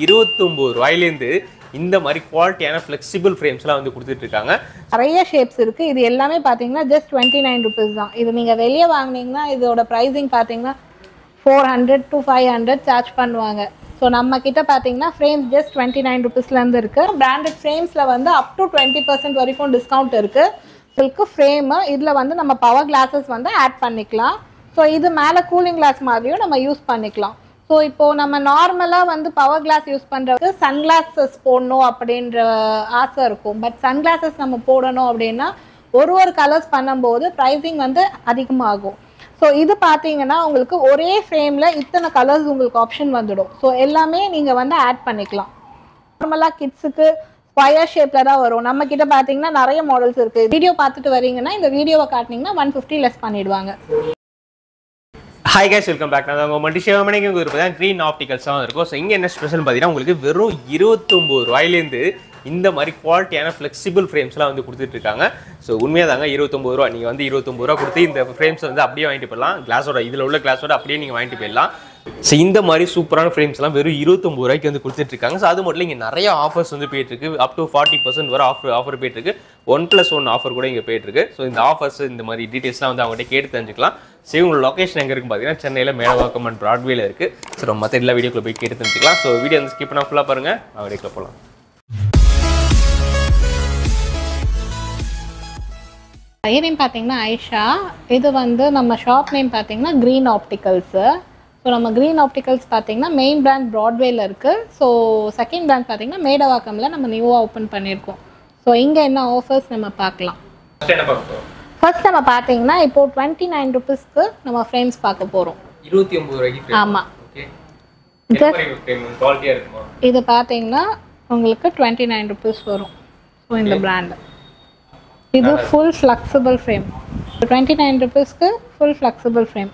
29 ரூபாயிலேருந்து இந்த மாதிரி குவாலிட்டியான ஃப்ளெக்சிபிள் ஃப்ரேம்ஸ்லாம் வந்து கொடுத்துட்டு இருக்காங்க. நிறைய ஷேப்ஸ் இருக்கு. இது எல்லாமே பாத்தீங்கன்னா ஜஸ்ட் 29 rupees தான். இது நீங்க வெளிய வாங்குனீங்கன்னா இதோட பிரைசிங் பாத்தீங்கன்னா 400 to 500 சார்ஜ் பண்ணுவாங்க. ஸோ நம்ம கிட்ட பாத்தீங்கன்னா ஃப்ரேம்ஸ் ஜஸ்ட் 29 rupeesல இருந்து இருக்கு. பிராண்டட் ஃப்ரேம்ஸ்ல வந்து அப் டு 20% வரைக்கும் டிஸ்கவுண்ட் இருக்கு. சில்க் ஃப்ரேம் இதுல வந்து நம்ம பவர் கிளாஸஸ் வந்து ஆட் பண்ணிக்கலாம். ஸோ இது மேலே கூலிங் கிளாஸ் மாதிரியும் நம்ம யூஸ் பண்ணிக்கலாம். ஸோ இப்போது நம்ம நார்மலாக வந்து பவர் கிளாஸ் யூஸ் பண்ணுறதுக்கு சன்கிளாஸஸ் போடணும் அப்படின்ற ஆசை இருக்கும். பட் சன்கிளாஸஸ் நம்ம போடணும் அப்படின்னா ஒரு கலர்ஸ் பண்ணும்போது ப்ரைஸிங் வந்து அதிகமாகும். ஸோ இது பார்த்தீங்கன்னா உங்களுக்கு ஒரே ஃப்ரேமில் இத்தனை கலர்ஸ் உங்களுக்கு ஆப்ஷன் வந்துடும். ஸோ எல்லாமே நீங்கள் வந்து ஆட் பண்ணிக்கலாம். நார்மலாக கிட்ஸுக்கு ஸ்கொயர் ஷேப்பில் தான் வரும். நம்ம கிட்ட பார்த்தீங்கன்னா நிறைய மாடல்ஸ் இருக்குது. வீடியோ பார்த்துட்டு வரீங்கன்னா இந்த வீடியோவை காட்டினீங்கன்னா 150 லெஸ் பண்ணிடுவாங்க. Hi guys, welcome back. நான் உங்கள் மல்டி ஷேவமணிக்கு பார்த்தீங்கன்னா க்ரீன் ஆப்டிகல்ஸ் தான் இருக்கும். ஸோ இங்கே என்ன ஸ்பெஷல் பார்த்தீங்கன்னா உங்களுக்கு வெறும் 29 ரூபாயிலேருந்து இந்த மாதிரி குவாலிட்டியான ஃப்ளெக்சிபிள் ஃப்ரேம்ஸ்லாம் வந்து கொடுத்துட்டு இருக்காங்க. ஸோ உண்மையாக தாங்க 29 ரூபா. நீங்கள் வந்து 29 ரூபா கொடுத்து இந்த ஃப்ரேம்ஸ் வந்து அப்படியே வாங்கிட்டு போயிடலாம். கிளாஸோட இதில் உள்ள கிளாஸோட அப்படியே நீங்கள் வாங்கிட்டு போயிடலாம். ஸோ இந்த மாதிரி சூப்பரான ஃப்ரேம்ஸ்லாம் வெறும் 29 ரூபாய்க்கு வந்து கொடுத்துட்டு இருக்காங்க. ஸோ அது மட்டும் இங்கே நிறைய ஆஃபர்ஸ் வந்து போயிட்டுருக்கு. அப் டு 40% வர ஆஃபர் போயிட்டுருக்கு. 1+1 ஆஃபர் கூட இங்கே போயிட்டுருக்கு. ஸோ இந்த ஆஃபர்ஸ் இந்த மாதிரி டீட்டெயில்ஸ்லாம் வந்து அவங்ககிட்ட கேட்டு தெரிஞ்சுக்கலாம். ஸோ உங்களோட லொக்கேஷன் எங்கே இருக்குன்னு பார்த்தீங்கன்னா சென்னையில் மேடவாக்கம் அண்ட் பிராட்வேல இருக்குது. ஸோ மற்ற எல்லா வீடியோக்குள்ள போய் கேட்டு தெரிஞ்சுக்கலாம். ஸோ வீடியோ வந்து ஸ்கிப் பண்ணால் ஃபுல்லாக பாருங்கள். வீடியோக்குள்ள போகலாம். நேம் பார்த்தீங்கன்னா ஐஷா. இது வந்து நம்ம ஷாப் நேம் பார்த்தீங்கன்னா க்ரீன் ஆப்டிகல்ஸு. ஸோ நம்ம க்ரீன் ஆப்டிகல்ஸ் பார்த்தீங்கன்னா மெயின் பிராண்ட் ப்ராட்வேல இருக்குது. ஸோ செகண்ட் பிராண்ட் பார்த்தீங்கன்னா மேடவாக்கமில் நம்ம நியூவாக ஓப்பன் பண்ணியிருக்கோம். ஸோ இங்கே என்ன ஆஃபர்ஸ் நம்ம பார்க்கலாம். ஃபர்ஸ்ட் நம்ம பார்த்தீங்கன்னா இப்போ 29 rupeesக்கு நம்ம ஃப்ரேம்ஸ் பார்க்க போகிறோம். 29 ரூபாய்க்கு. ஆமாம். இது பார்த்தீங்கன்னா உங்களுக்கு 29 rupees வரும். ஸோ இந்த பிராண்டு இது ஃபுல் ஃப்ளெக்சிபிள் ஃப்ரேம். 29 rupeesக்கு ஃபுல் ஃப்ளெக்சிபிள் ஃப்ரேம்.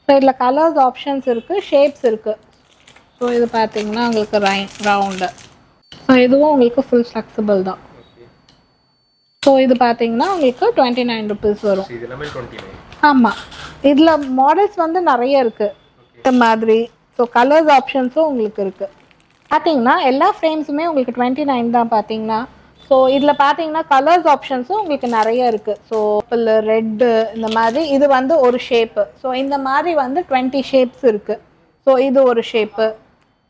ஸோ இதில் கலர்ஸ் ஆப்ஷன்ஸ் இருக்குது, ஷேப்ஸ் இருக்குது. ஸோ இது பார்த்தீங்கன்னா உங்களுக்கு ரவுண்டு. ஸோ இதுவும் உங்களுக்கு ஃபுல் ஃப்ளெக்சிபிள் தான். ஸோ இது பார்த்தீங்கன்னா உங்களுக்கு 29 rupees வரும். ஆமாம். இதில் மாடல்ஸ் வந்து நிறைய இருக்குது இந்த மாதிரி. ஸோ கலர்ஸ் ஆப்ஷன்ஸும் உங்களுக்கு இருக்குது. பார்த்தீங்கன்னா எல்லா ஃப்ரேம்ஸுமே உங்களுக்கு 29 தான் பார்த்தீங்கன்னா. ஸோ இதில் பார்த்தீங்கன்னா கலர்ஸ் ஆப்ஷன்ஸும் உங்களுக்கு நிறைய இருக்குது. ஸோ பர்பிள், ரெட்டு இந்த மாதிரி. இது வந்து ஒரு ஷேப்பு. ஸோ இந்த மாதிரி வந்து 20 ஷேப்ஸ் இருக்குது. ஸோ இது ஒரு ஷேப்பு,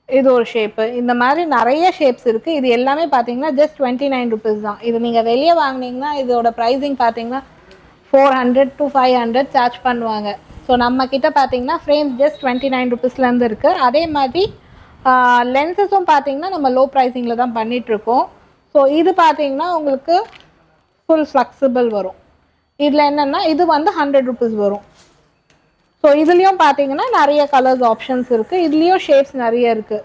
இது ஒரு ஷேப்பு, இந்த மாதிரி நிறைய ஷேப்ஸ் இருக்குது. இது எல்லாமே பார்த்தீங்கன்னா ஜஸ்ட் 29 rupees தான். இது நீங்கள் வெளியே வாங்கினீங்கன்னா இதோட ப்ரைஸிங் பார்த்தீங்கன்னா 400 to 500 சார்ஜ் பண்ணுவாங்க. ஸோ நம்ம கிட்ட பார்த்தீங்கன்னா ஃப்ரேம்ஸ் ஜஸ்ட் 29 rupeesலேருந்து இருக்குது. அதே மாதிரி லென்சஸும் பார்த்தீங்கன்னா நம்ம லோ ப்ரைஸிங்கில் தான் பண்ணிகிட்ருக்கோம். ஸோ இது பார்த்தீங்கன்னா உங்களுக்கு ஃபுல் ஃப்ளெக்சிபிள் வரும். இதில் என்னென்னா இது வந்து 100 rupees வரும். ஸோ இதுலேயும் பார்த்தீங்கன்னா நிறைய கலர்ஸ் ஆப்ஷன்ஸ் இருக்குது. இதுலேயும் ஷேப்ஸ் நிறைய இருக்குது.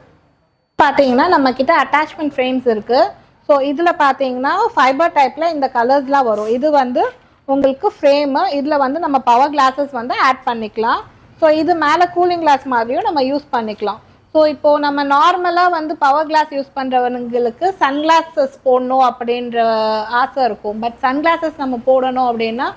பார்த்தீங்கன்னா நம்மக்கிட்ட அட்டாச்மெண்ட் ஃப்ரேம்ஸ் இருக்குது. ஸோ இதில் பார்த்தீங்கன்னா ஃபைபர் டைப்பில் இந்த கலர்ஸ்லாம் வரும். இது வந்து உங்களுக்கு ஃப்ரேமு. இதில் வந்து நம்ம பவர் கிளாஸஸ் வந்து ஆட் பண்ணிக்கலாம். ஸோ இது மேலே கூலிங் கிளாஸ் மாதிரியும் நம்ம யூஸ் பண்ணிக்கலாம். ஸோ இப்போது நம்ம நார்மலாக வந்து பவர் கிளாஸ் யூஸ் பண்ணுறவங்களுக்கு சன்கிளாஸஸ் போடணும் அப்படின்ற ஆசை இருக்கும். பட் சன்கிளாஸஸ் நம்ம போடணும் அப்படின்னா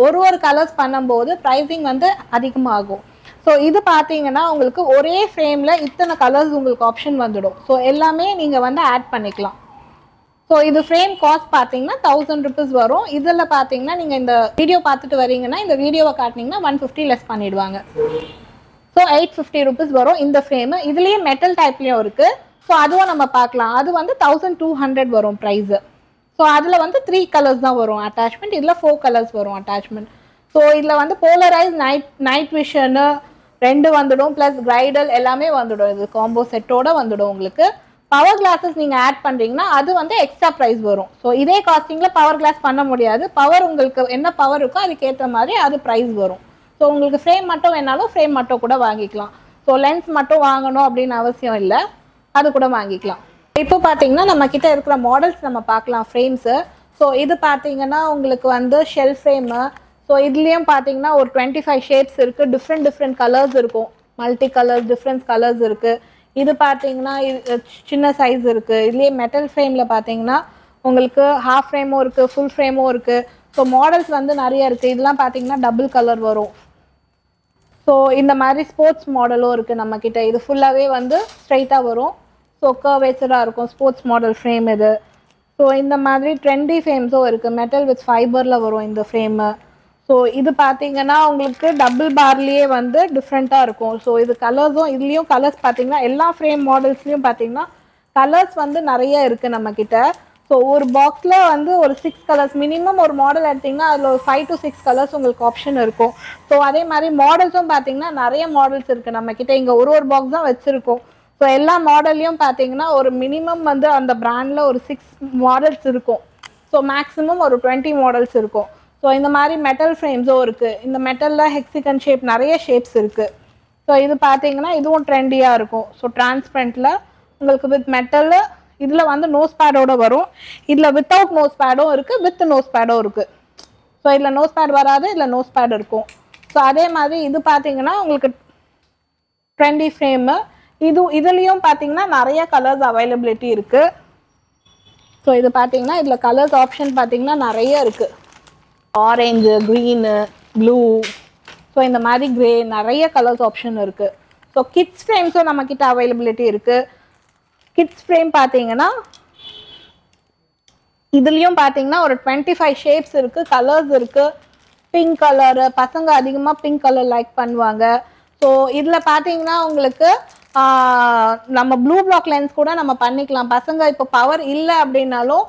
ஒரு கலர்ஸ் பண்ணும்போது ப்ரைஸிங் வந்து அதிகமாகும். ஸோ இது பார்த்தீங்கன்னா உங்களுக்கு ஒரே ஃப்ரேமில் இத்தனை கலர்ஸ் உங்களுக்கு ஆப்ஷன் வந்துடும். ஸோ எல்லாமே நீங்கள் வந்து ஆட் பண்ணிக்கலாம். ஸோ இது ஃப்ரேம் காஸ்ட் பார்த்தீங்கன்னா 1000 rupees வரும். இதில் பார்த்தீங்கன்னா நீங்கள் இந்த வீடியோ பார்த்துட்டு வரீங்கன்னா இந்த வீடியோவை காட்டினீங்கன்னா 150 லெஸ் பண்ணிடுவாங்க. ஸோ 850 rupees வரும் இந்த ஃப்ரேமு. இதுலேயே மெட்டல் டைப்லேயும் இருக்குது. ஸோ அதுவும் நம்ம பார்க்கலாம். அது வந்து 1200 வரும் ப்ரைஸு. ஸோ அதில் வந்து 3 கலர்ஸ் தான் வரும் அட்டாச்மெண்ட். இதில் 4 கலர்ஸ் வரும் அட்டாச்மெண்ட். ஸோ இதில் வந்து போலரைஸ் நைட் விஷனு 2 வந்துடும், ப்ளஸ் கிரைடல் எல்லாமே வந்துடும். இது காம்போ செட்டோடு வந்துடும். உங்களுக்கு பவர் கிளாஸஸ் நீங்கள் ஆட் பண்ணுறீங்கன்னா அது வந்து எக்ஸ்ட்ரா ப்ரைஸ் வரும். ஸோ இதே காஸ்டிங்கில் பவர் கிளாஸ் பண்ண முடியாது. பவர் உங்களுக்கு என்ன பவர் இருக்கோ அதுக்கேற்ற மாதிரி அது ப்ரைஸ் வரும். ஸோ உங்களுக்கு ஃப்ரேம் மட்டும் வேணாலும் ஃப்ரேம் மட்டும் கூட வாங்கிக்கலாம். ஸோ லென்ஸ் மட்டும் வாங்கணும் அப்படின்னு அவசியம் இல்லை, அது கூட வாங்கிக்கலாம். இப்போ பார்த்தீங்கன்னா நம்மக்கிட்ட இருக்கிற மாடல்ஸ் நம்ம பார்க்கலாம் ஃப்ரேம்ஸு. ஸோ இது பார்த்தீங்கன்னா உங்களுக்கு வந்து ஷெல் ஃப்ரேமு. ஸோ இதுலேயும் பார்த்தீங்கன்னா ஒரு 25 ஷேப்ஸ் இருக்குது. டிஃப்ரெண்ட் கலர்ஸ் இருக்கும். மல்டி கலர்ஸ், டிஃப்ரெண்ட் கலர்ஸ் இருக்குது. இது பார்த்தீங்கன்னா சின்ன சைஸ் இருக்குது. இதுலேயே மெட்டல் ஃப்ரேமில் பார்த்தீங்கன்னா உங்களுக்கு ஹாஃப் ஃப்ரேமும் இருக்குது, ஃபுல் ஃப்ரேமும் இருக்குது. ஸோ மாடல்ஸ் வந்து நிறைய இருக்குது. இதெல்லாம் பார்த்தீங்கன்னா டபுள் கலர் வரும். ஸோ இந்த மாதிரி ஸ்போர்ட்ஸ் மாடலும் இருக்குது நம்மக்கிட்ட. இது ஃபுல்லாகவே வந்து ஸ்ட்ரைட்டாக வரும். ஸோ கர்வேச்சராக இருக்கும், ஸ்போர்ட்ஸ் மாடல் ஃப்ரேம் இது. ஸோ இந்த மாதிரி ட்ரெண்டி ஃப்ரேம்ஸும் இருக்குது, மெட்டல் வித் ஃபைபரில் வரும் இந்த ஃப்ரேமு. ஸோ இது பார்த்தீங்கன்னா உங்களுக்கு டபுள் பார்லேயே வந்து டிஃப்ரெண்ட்டாக இருக்கும். ஸோ இது கலர்ஸும், இதுலேயும் கலர்ஸ் பார்த்தீங்கன்னா எல்லா ஃப்ரேம் மாடல்ஸ்லேயும் பார்த்தீங்கன்னா கலர்ஸ் வந்து நிறைய இருக்குது நம்மக்கிட்ட. ஸோ ஒரு பாக்ஸில் வந்து ஒரு 6 கலர்ஸ் மினிமம், ஒரு மாடல் எடுத்திங்கன்னா அதில் ஒரு 5 to 6 கலர்ஸ் உங்களுக்கு ஆப்ஷன் இருக்கும். ஸோ அதே மாதிரி மாடல்ஸும் பார்த்தீங்கன்னா நிறைய மாடல்ஸ் இருக்குது நம்மக்கிட்ட. இங்கே ஒரு பாக்ஸ் தான் வச்சுருக்கோம். ஸோ எல்லா மாடல்லையும் பார்த்தீங்கன்னா ஒரு மினிமம் வந்து அந்த பிராண்டில் ஒரு 6 மாடல்ஸ் இருக்கும். ஸோ மேக்ஸிமம் ஒரு 20 மாடல்ஸ் இருக்கும். ஸோ இந்த மாதிரி மெட்டல் ஃப்ரேம்ஸும் இருக்குது. இந்த மெட்டலில் ஹெக்ஸிகன் ஷேப் நிறைய ஷேப்ஸ் இருக்குது. ஸோ இது பார்த்தீங்கன்னா இதுவும் ட்ரெண்டியாக இருக்கும். ஸோ டிரான்ஸ்பரண்ட்டில் உங்களுக்கு வித் மெட்டலு, இதில் வந்து நோஸ் பேடோடு வரும், இதில் வித்தவுட் நோஸ் பேடும் இருக்குது, வித் நோஸ் பேடும் இருக்குது. ஸோ இதில் நோஸ் பேட் வராது, இதில் நோஸ் பேட் இருக்கும். ஸோ அதே மாதிரி இது பார்த்தீங்கன்னா உங்களுக்கு ட்ரெண்டி ஃப்ரேமு. இதுலேயும் பார்த்தீங்கன்னா நிறைய கலர்ஸ் அவைலபிலிட்டி இருக்குது. ஸோ இது பார்த்தீங்கன்னா இதில் கலர்ஸ் ஆப்ஷன் பார்த்தீங்கன்னா நிறைய இருக்குது. ஆரஞ்சு, க்ரீனு, ப்ளூ, ஸோ இந்த மாதிரி க்ரே, நிறைய கலர்ஸ் ஆப்ஷன் இருக்குது. ஸோ கிட்ஸ் ஃப்ரேம்ஸும் நம்மக்கிட்ட அவைலபிலிட்டி இருக்குது. கிட்ஸ் ஃப்ரேம் பார்த்தீங்கன்னா இதுலேயும் பார்த்தீங்கன்னா ஒரு 25 ஷேப்ஸ் இருக்குது, கலர்ஸ் இருக்குது. பிங்க் கலரு, பசங்க அதிகமாக பிங்க் கலர் லைக் பண்ணுவாங்க. ஸோ இதில் பார்த்தீங்கன்னா உங்களுக்கு நம்ம ப்ளூ பிளாக் லென்ஸ் கூட நம்ம பண்ணிக்கலாம். பசங்க இப்போ பவர் இல்லை அப்படின்னாலும்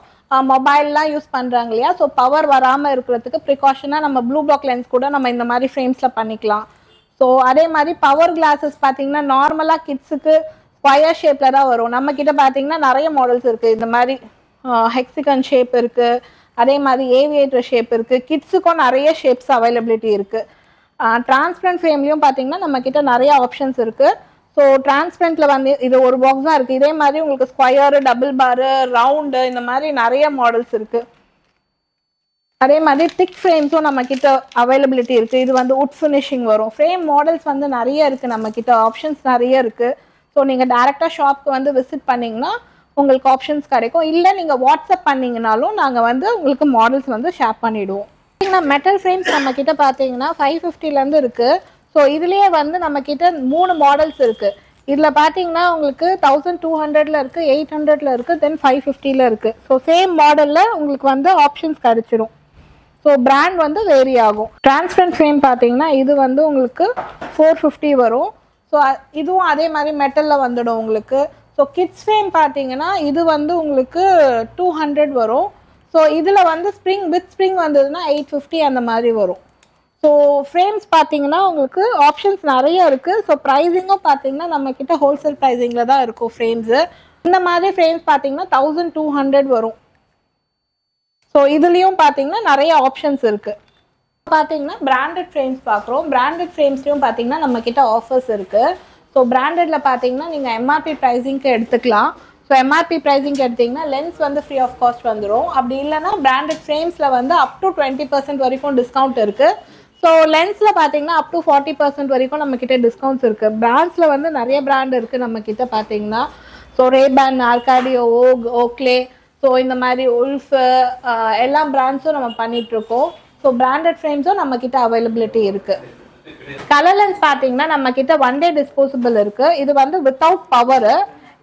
மொபைல்லாம் யூஸ் பண்ணுறாங்க இல்லையா, ஸோ பவர் வராமல் இருக்கிறதுக்கு ப்ரிகாஷனாக நம்ம ப்ளூ பிளாக் லென்ஸ் கூட நம்ம இந்த மாதிரி ஃப்ரேம்ஸில் பண்ணிக்கலாம். ஸோ அதே மாதிரி பவர் கிளாஸஸ் பார்த்தீங்கன்னா நார்மலாக கிட்ஸுக்கு ஸ்கொயர் ஷேப்பில் தான் வரும். நம்மக்கிட்ட பார்த்தீங்கன்னா நிறைய மாடல்ஸ் இருக்குது. இந்த மாதிரி ஹெக்ஸிகன் ஷேப் இருக்குது, அதே மாதிரி ஏவியேட்டர் ஷேப் இருக்குது. கிட்ஸுக்கும் நிறைய ஷேப்ஸ் அவைலபிலிட்டி இருக்குது. டிரான்ஸ்பரண்ட் ஃப்ரேம்லேயும் பார்த்தீங்கன்னா நம்மக்கிட்ட நிறைய ஆப்ஷன்ஸ் இருக்குது. ஸோ டிரான்ஸ்பரண்ட்டில் வந்து இது ஒரு பாக்ஸ் தான் இருக்குது. இதே மாதிரி உங்களுக்கு ஸ்கொயரு, டபுள் பாரு, ரவுண்டு, இந்த மாதிரி நிறைய மாடல்ஸ் இருக்குது. அதே மாதிரி திக் ஃப்ரேம்ஸும் நம்மக்கிட்ட அவைலபிலிட்டி இருக்குது. இது வந்து உட் ஃபினிஷிங் வரும். ஃப்ரேம் மாடல்ஸ் வந்து நிறைய இருக்குது நம்மக்கிட்ட, ஆப்ஷன்ஸ் நிறைய இருக்குது. ஸோ நீங்கள் டேரெக்டாக ஷாப்க்கு வந்து விசிட் பண்ணிங்கன்னா உங்களுக்கு ஆப்ஷன்ஸ் கிடைக்கும். இல்லை நீங்கள் வாட்ஸ்அப் பண்ணிங்கனாலும் நாங்கள் வந்து உங்களுக்கு மாடல்ஸ் வந்து ஷேர் பண்ணிவிடுவோம். மெட்டல் ஃப்ரேம்ஸ் நம்மக்கிட்ட பார்த்தீங்கன்னா 550லேருந்து இருக்குது. ஸோ இதுலேயே வந்து நம்மக்கிட்ட 3 மாடல்ஸ் இருக்குது. இதில் பார்த்தீங்கன்னா உங்களுக்கு 1200ல் இருக்குது, 800ல் இருக்குது, தென் 550ல் இருக்குது. ஸோ சேம் மாடலில் உங்களுக்கு வந்து ஆப்ஷன்ஸ் கிடைச்சிடும். ஸோ பிராண்ட் வந்து வேரி ஆகும். டிரான்ஸ்பரண்ட் ஃப்ரேம் பார்த்தீங்கன்னா இது வந்து உங்களுக்கு 450 வரும். ஸோ இதுவும் அதே மாதிரி மெட்டலில் வந்துடும் உங்களுக்கு. ஸோ கிட்ஸ் ஃப்ரேம் பார்த்தீங்கன்னா இது வந்து உங்களுக்கு 200 வரும். ஸோ இதில் வந்து ஸ்ப்ரிங் வித் ஸ்ப்ரிங் வந்ததுன்னா 850 அந்த மாதிரி வரும். ஸோ ஃப்ரேம்ஸ் பார்த்தீங்கன்னா உங்களுக்கு ஆப்ஷன்ஸ் நிறைய இருக்குது. ஸோ ப்ரைஸிங்கும் பார்த்தீங்கன்னா நம்மக்கிட்ட ஹோல்சேல் ப்ரைஸிங்கில் தான் இருக்கும் ஃப்ரேம்ஸு. இந்த மாதிரி ஃப்ரேம்ஸ் பார்த்தீங்கன்னா 1200 வரும். ஸோ இதுலேயும் பார்த்தீங்கன்னா நிறைய ஆப்ஷன்ஸ் இருக்குது. பார்த்தீங்கன்னா பிராண்டட் ஃப்ரேம்ஸ் பார்க்குறோம். பிராண்டட் ஃப்ரேம்ஸ்லையும் பார்த்தீங்கன்னா நம்மக்கிட்ட ஆஃபர்ஸ் இருக்குது. ஸோ பிராண்டடில் பார்த்தீங்கன்னா நீங்கள் எம்ஆர்பி ப்ரைஸிங்க்கு எடுத்துக்கலாம். ஸோ எம்ஆர்பி ப்ரைஸிங்க்கு எடுத்திங்கன்னா லென்ஸ் வந்து ஃப்ரீ ஆஃப் காஸ்ட் வந்துடும். அப்படி இல்லைனா பிராண்டட் ஃப்ரேம்ஸில் வந்து அப் டு 20% வரைக்கும் டிஸ்கவுண்ட் இருக்குது. ஸோ லென்ஸில் பார்த்தீங்கன்னா அப் டு 40% வரைக்கும் நம்மக்கிட்ட டிஸ்கவுண்ட்ஸ் இருக்குது. பிராண்ட்ஸில் வந்து நிறைய பிராண்ட் இருக்குது நம்மக்கிட்ட பார்த்தீங்கன்னா. ஸோ ரேபேன், ஆர்காடியோ, ஓக்லே, ஸோ இந்த மாதிரி உல்ஃபு, எல்லா பிராண்ட்ஸும் நம்ம பண்ணிகிட்ருக்கோம். ஸோ பிராண்டட் ஃப்ரேம்ஸும் நம்மக்கிட்ட அவைலபிலிட்டி இருக்குது. கலர் லென்ஸ் பார்த்தீங்கன்னா நம்மக்கிட்ட 1 day டிஸ்போசபிள் இருக்குது. இது வந்து வித்தவுட் பவரு.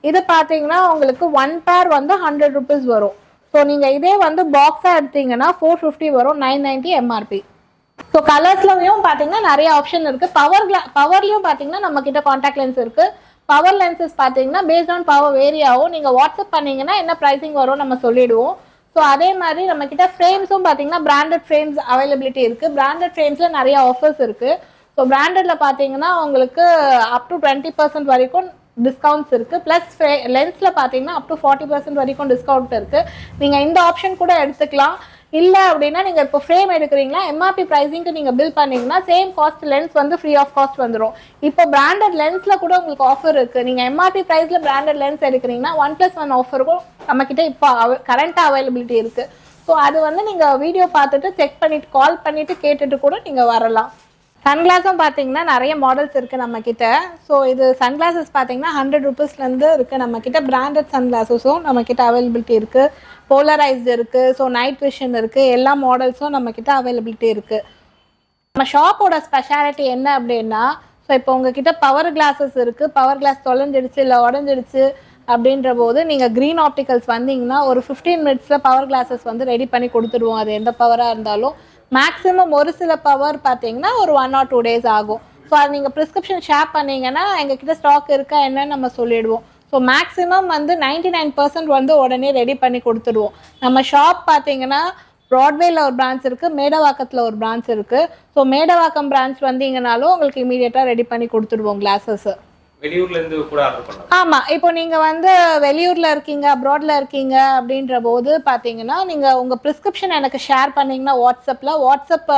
இது பார்த்தீங்கன்னா உங்களுக்கு 1 pair வந்து 100 rupees வரும். ஸோ நீங்கள் இதே வந்து பாக்ஸாக எடுத்தீங்கன்னா 450 வரும், 990 எம்ஆர்பி. ஸோ கலர்ஸ்லையும் பார்த்தீங்கன்னா நிறைய ஆப்ஷன் இருக்குது. பவர்லையும் பார்த்தீங்கன்னா நம்மக்கிட்ட காண்டாக்ட் லென்ஸ் இருக்குது. பவர் லென்சஸ் பார்த்தீங்கன்னா பேஸ்ட் ஆன் பவர் வேரி ஆகும். நீங்கள் வாட்ஸ்அப் பண்ணிங்கன்னா என்ன ப்ரைஸிங் வரும் நம்ம சொல்லிவிடுவோம். ஸோ அதே மாதிரி நம்மக்கிட்ட ஃப்ரேம்ஸும் பார்த்தீங்கன்னா பிராண்டட் ஃப்ரேம்ஸ் அவைலபிலிட்டி இருக்குது. பிராண்டட் ஃப்ரேம்ஸில் நிறைய ஆஃபர்ஸ் இருக்குது. ஸோ பிராண்டடில் பார்த்தீங்கன்னா உங்களுக்கு அப் டு 20% வரைக்கும் டிஸ்கவுண்ட்ஸ் இருக்குது. ப்ளஸ் லென்ஸில் பார்த்தீங்கன்னா அப் டு 40% வரைக்கும் டிஸ்கவுண்ட் இருக்குது. நீங்கள் இந்த ஆப்ஷன் கூட எடுத்துக்கலாம். இல்லை அப்படின்னா நீங்கள் இப்போ ஃப்ரேம் எடுக்கிறீங்களா, எம்ஆர்பி ப்ரைஸிங்க்கு நீங்கள் பில் பண்ணிங்கன்னா சேம் காஸ்ட் லென்ஸ் வந்து ஃப்ரீ ஆஃப் காஸ்ட் வந்துடும். இப்போ பிராண்டட் லென்ஸில் கூட உங்களுக்கு ஆஃபர் இருக்குது. நீங்கள் எம்ஆர்பி ப்ரைஸில் பிராண்டட் லென்ஸ் எடுக்கிறீங்கன்னா 1+1 ஆஃபருக்கும் நம்மக்கிட்ட இப்போ கரண்ட்டாக அவைலபிலிட்டி இருக்குது. ஸோ அது வந்து நீங்கள் வீடியோ பார்த்துட்டு செக் பண்ணிவிட்டு கால் பண்ணிவிட்டு கேட்டுட்டு கூட நீங்கள் வரலாம். சன்கிளாஸும் பார்த்தீங்கன்னா நிறைய மாடல்ஸ் இருக்குது நம்மக்கிட்ட. ஸோ இது சன்கிளாஸஸ் பார்த்தீங்கன்னா 100 rupeesலேருந்து இருக்குது நம்மக்கிட்ட. பிராண்டட் சன்கிளாஸஸும் நம்மக்கிட்ட அவைலபிலிட்டி இருக்குது. போலரைஸ்டு இருக்குது. ஸோ நைட் விஷன் இருக்குது. எல்லா மாடல்ஸும் நம்மக்கிட்ட அவைலபிலிட்டி இருக்குது. நம்ம ஷாப்போட ஸ்பெஷாலிட்டி என்ன அப்படின்னா, ஸோ இப்போ உங்ககிட்ட பவர் கிளாஸஸ் இருக்குது. பவர் கிளாஸ் தொலைஞ்சிடுச்சு இல்லை உடஞ்சிடுச்சு அப்படின்ற போது நீங்கள் க்ரீன் ஆப்டிகல்ஸ் வந்தீங்கன்னா ஒரு 15 மினிட்ஸில் பவர் கிளாஸஸ் வந்து ரெடி பண்ணி கொடுத்துருவோம். அது எந்த பவராக இருந்தாலும் மேக்ஸிமம் ஒரு சில பவர் பார்த்தீங்கன்னா ஒரு 1 or 2 days ஆகும். ஸோ அது நீங்கள் ப்ரிஸ்கிரிப்ஷன் ஷேர் பண்ணிங்கன்னா எங்ககிட்ட ஸ்டாக் இருக்கா என்னன்னு நம்ம சொல்லிடுவோம். ஸோ மேக்ஸிமம் வந்து 99% வந்து உடனே ரெடி பண்ணி கொடுத்துடுவோம். நம்ம ஷாப் பார்த்தீங்கன்னா ப்ராட்வேல ஒரு பிரான்ச் இருக்குது, மேடவாக்கத்தில் ஒரு பிரான்ச் இருக்குது. ஸோ மேடவாக்கம் பிரான்ச் வந்தீங்கனாலும் உங்களுக்கு இமீடியட்டாக ரெடி பண்ணி கொடுத்துடுவோம் கிளாஸஸ். வெளியூர்லேருந்து கூட ஆர்டர் பண்ணலாம். ஆமாம், இப்போ நீங்கள் வந்து வெளியூரில் இருக்கீங்க, அப்ராடில் இருக்கீங்க அப்படின்ற போது பார்த்தீங்கன்னா நீங்கள் உங்கள் ப்ரிஸ்கிரிப்ஷன் எனக்கு ஷேர் பண்ணிங்கன்னா வாட்ஸ்அப்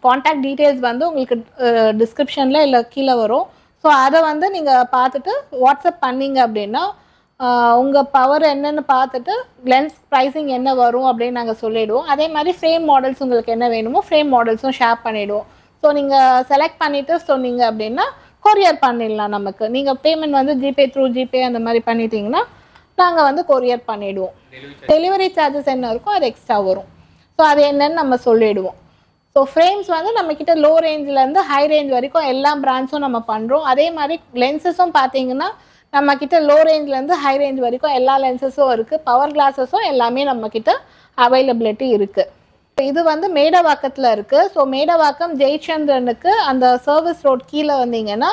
கான்டாக்ட் டீட்டெயில்ஸ் வந்து உங்களுக்கு டிஸ்கிரிப்ஷனில் இல்லை கீழே வரும். ஸோ அதை வந்து நீங்கள் பார்த்துட்டு வாட்ஸ்அப் பண்ணிங்க அப்படின்னா உங்கள் பவர் என்னென்னு பார்த்துட்டு லென்ஸ் ப்ரைஸிங் என்ன வரும் அப்படின்னு நாங்கள் சொல்லிவிடுவோம். அதே மாதிரி ஃப்ரேம் மாடல்ஸ் உங்களுக்கு என்ன வேணுமோ ஃப்ரேம் மாடல்ஸும் ஷேர் பண்ணிவிடுவோம். ஸோ நீங்கள் செலக்ட் பண்ணிவிட்டு சொன்னீங்க அப்படின்னா கொரியர் பண்ணிடலாம். நமக்கு நீங்கள் பேமெண்ட் வந்து ஜிபே அந்த மாதிரி பண்ணிட்டீங்கன்னா நாங்கள் வந்து கொரியர் பண்ணிவிடுவோம். டெலிவரி சார்ஜஸ் என்ன இருக்கோ அது எக்ஸ்ட்ரா வரும். ஸோ அது என்னன்னு நம்ம சொல்லிவிடுவோம். ஸோ ஃப்ரேம்ஸ் வந்து நம்மக்கிட்ட லோ ரேஞ்சிலேருந்து ஹை ரேஞ்ச் வரைக்கும் எல்லா பிராண்ட்ஸும் நம்ம பண்ணுறோம். அதே மாதிரி லென்சஸும் பார்த்தீங்கன்னா நம்மக்கிட்ட லோ ரேஞ்சிலேருந்து ஹை ரேஞ்ச் வரைக்கும் எல்லா லென்சஸும் இருக்குது. பவர் கிளாஸஸும் எல்லாமே நம்மக்கிட்ட அவைலபிலிட்டி இருக்குது. இது வந்து மேடவாக்கத்தில் இருக்குது. ஸோ மேடவாக்கம் ஜெயச்சந்திரனுக்கு அந்த சர்வீஸ் ரோட் கீழே வந்தீங்கன்னா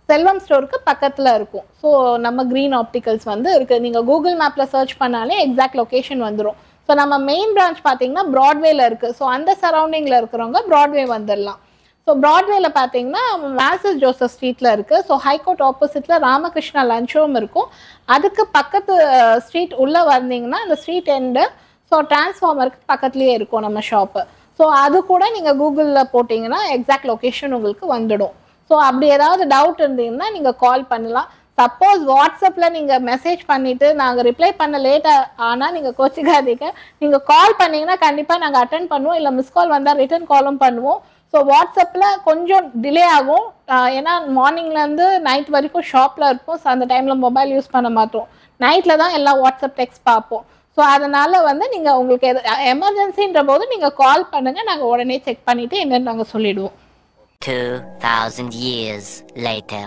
செல்வம் ஸ்டோருக்கு பக்கத்தில் இருக்கும். ஸோ நம்ம க்ரீன் ஆப்டிகல்ஸ் வந்து இருக்குது. நீங்கள் கூகுள் மேப்பில் சர்ச் பண்ணாலே எக்ஸாக்ட் லொக்கேஷன் வந்துடும். ஸோ நம்ம மெயின் பிரான்ச் பார்த்தீங்கன்னா ப்ராட்வேல இருக்குது. ஸோ அந்த சரௌண்டிங்கில் இருக்கிறவங்க ப்ராட்வே வந்துடலாம். ஸோ ப்ராட்வேல பார்த்தீங்கன்னா மேசஸ் ஜோசப் ஸ்ட்ரீட்டில் இருக்குது. ஸோ ஹைகோர்ட் ஆப்போசிட்டில் ராமகிருஷ்ணா லஞ்ச் ரூம் இருக்கும். அதுக்கு பக்கத்து ஸ்ட்ரீட் உள்ளே வந்தீங்கன்னா அந்த ஸ்ட்ரீட் எண்டு ஸோ டிரான்ஸ்ஃபார்மருக்கு பக்கத்துலேயே இருக்கும் நம்ம ஷாப்பு. ஸோ அது கூட நீங்கள் கூகுளில் போட்டிங்கன்னா எக்ஸாக்ட் லொக்கேஷன் உங்களுக்கு வந்துடும். ஸோ அப்படி ஏதாவது டவுட் இருந்தீங்கன்னா நீங்கள் கால் பண்ணலாம். சப்போஸ் வாட்ஸ்அப்பில் நீங்கள் மெசேஜ் பண்ணிவிட்டு நாங்கள் ரிப்ளை பண்ண லேட்டாக ஆனால் நீங்கள் கோச்சிக்காதீங்க. நீங்கள் கால் பண்ணிங்கன்னா கண்டிப்பாக நாங்கள் அட்டென்ட் பண்ணுவோம். இல்லை மிஸ் கால் வந்தால் ரிட்டர்ன் காலும் பண்ணுவோம். ஸோ வாட்ஸ்அப்பில் கொஞ்சம் டிலே ஆகும். ஏன்னா மார்னிங்லேருந்து நைட் வரைக்கும் ஷாப்பில் இருப்போம். ஸோ அந்த டைமில் மொபைல் யூஸ் பண்ண மாட்டோம். நைட்டில் தான் எல்லாம் வாட்ஸ்அப் டெக்ஸ்ட் பார்ப்போம். ஸோ அதனால் வந்து நீங்கள் உங்களுக்கு எது எமர்ஜென்சின்ற போது நீங்கள் கால் பண்ணுங்கள். நாங்கள் உடனே செக் பண்ணிவிட்டு என்னென்னு நாங்கள் சொல்லிவிடுவோம். 2000 years later.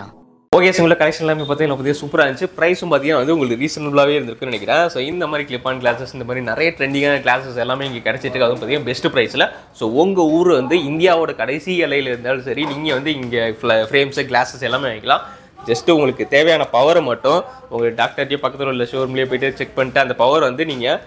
ஓகே, ஸோ உங்களை கலெக்ஷன் எல்லாமே பார்த்தீங்கன்னா சூப்பராக இருந்துச்சு. ப்ரைஸும் பார்த்தீங்கன்னா வந்து உங்களுக்கு ரீசனபிளாகவே இருந்திருக்குன்னு நினைக்கிறேன். ஸோ இந்த மாதிரி கிளிப்பான் கிளாஸஸ் இந்த மாதிரி நிறைய ட்ரெண்டிங்கான கிளாஸஸ் எல்லாமே இங்கே கிடச்சிட்டு அதுவும் பார்த்தீங்கன்னா பெஸ்ட் ப்ரைஸில். ஸோ உங்கள் ஊர் வந்து இந்தியாவோட கடைசி எல்லையில் இருந்தாலும் சரி நீங்கள் வந்து இங்கே ஃப்ரேம்ஸு கிளாஸஸ் எல்லாமே வாங்கிக்கலாம். ஜஸ்ட்டு உங்களுக்கு தேவையான பவரை மட்டும் உங்கள் டாக்டர்கிட்டயே பக்கத்தில் உள்ள ஷோரூம்லேயே போய்ட்டு செக் பண்ணிட்டு அந்த பவர் வந்து நீங்கள்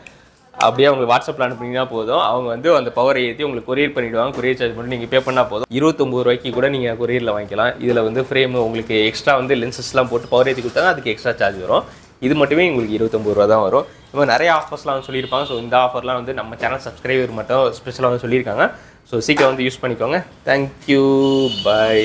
அப்படியே உங்களுக்கு வாட்ஸ்அப்பில் அனுப்புனீங்கன்னா போதும். அவங்க வந்து அந்த பவரை ஏற்றி உங்களுக்கு கொரியர் பண்ணிவிடுவாங்க. கொரியர் சார்ஜ் மட்டும் நீங்கள் பே பண்ணால் போதும். 29 ரூபாய்க்கு கூட நீங்கள் கொரியரில் வாங்கிக்கலாம். இதில் வந்து ஃப்ரேம் உங்களுக்கு எக்ஸ்ட்ரா வந்து லென்சஸ்லாம் போட்டு பவர் ஏற்றி கொடுத்தாங்க, அதுக்கு எக்ஸ்ட்ரா சார்ஜ் வரும். இது மட்டுமே உங்களுக்கு 29 ரூபா தான் வரும். இப்போ நிறைய ஆஃபர்ஸ்லாம் வந்து சொல்லியிருப்பாங்க. ஸோ இந்த ஆஃபர்லாம் வந்து நம்ம சேனல் சப்ஸ்கிரைபர் மட்டும் ஸ்பெஷலாக வந்து சொல்லியிருக்காங்க. ஸோ சீக்கிரம் வந்து யூஸ் பண்ணிக்கோங்க. Thank you, by.